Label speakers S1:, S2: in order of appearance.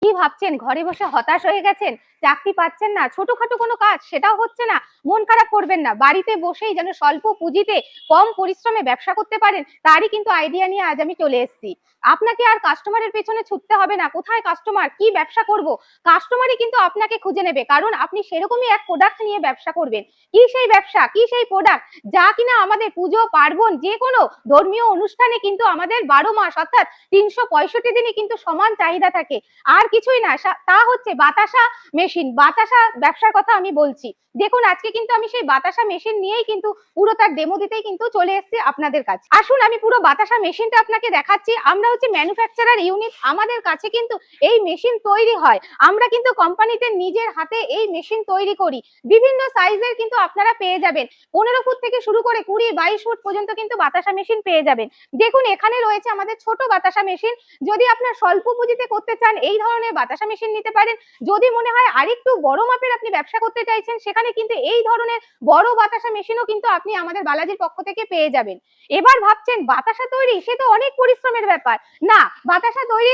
S1: কি ভাবছেন? ঘরে বসে হতাশ হয়ে গেছেন, চাকরি পাচ্ছেন না, ছোটখাটো কোনো কাজ সেটাও হচ্ছে না, মন খারাপ করবেন না। বাড়িতে বসেই যেন স্বল্প পুঁজিতে কম পরিশ্রমে ব্যবসা করতে পারেন, তারই কিন্তু আইডিয়া নিয়ে আজ আমি চলে এসেছি। আপনাকে আর কাস্টমারের পেছনে ছুটতে হবে না। কোথায় কাস্টমার? কি ব্যবসা করব? কাস্টমারই কিন্তু আপনাকে খুঁজে নেবে। কারণ আপনি সেরকমই এক প্রোডাক্ট নিয়ে ব্যবসা করবেন। কি সেই ব্যবসা? কি সেই প্রোডাক্ট? যা কিনা আমাদের পুজো, পার্বণ যেকোনো ধর্মীয় অনুষ্ঠানে কিন্তু আমাদের ১২ মাস অর্থাৎ ৩৬৫ দিনই কিন্তু সমান চাহিদা থাকে। আর কিছুই না, তা হচ্ছে বাতাসা মেশিন। বাতাসা ব্যবসার কথা আমি বলছি। দেখুন আজকে কিন্তু আমি সেই বাতাসা মেশিন নিয়েই কিন্তু পুরো তার ডেমো দিতেই কিন্তু চলে এসেছি আপনাদের কাছে। আসুন আমি পুরো বাতাসা মেশিনটা আপনাকে দেখাচ্ছি। আমরা হচ্ছে ম্যানুফ্যাকচারার ইউনিট, আমাদের কাছে কিন্তু এই মেশিন তৈরি হয়। আমরা কিন্তু কোম্পানিতে নিজের হাতে এই মেশিন তৈরি করি। বিভিন্ন সাইজের কিন্তু আপনারা পেয়ে যাবেন। ১৫ ফুট থেকে শুরু করে ২০-২২ ফুট পর্যন্ত কিন্তু বাতাসা মেশিন পেয়ে যাবেন। দেখুন এখানে রয়েছে আমাদের ছোট বাতাসা মেশিন। যদি আপনার স্বল্প পুঁজিতে করতে চান এই ধরনের বাতাসা মেশিন নিতে পারেন। যদি মনে হয় আরেকটু বড় মাপের আপনি ব্যবসা করতে চাইছেন, সেখানে কিন্তু এই ধরনের বড় বাতাসা মেশিনও কিন্তু আপনি আমাদের বালাজির পক্ষ থেকে পেয়ে যাবেন। এবার ভাবছেন বাতাসা তৈরি সে তো অনেক পরিশ্রমের ব্যাপার। না, বাতাসা তৈরি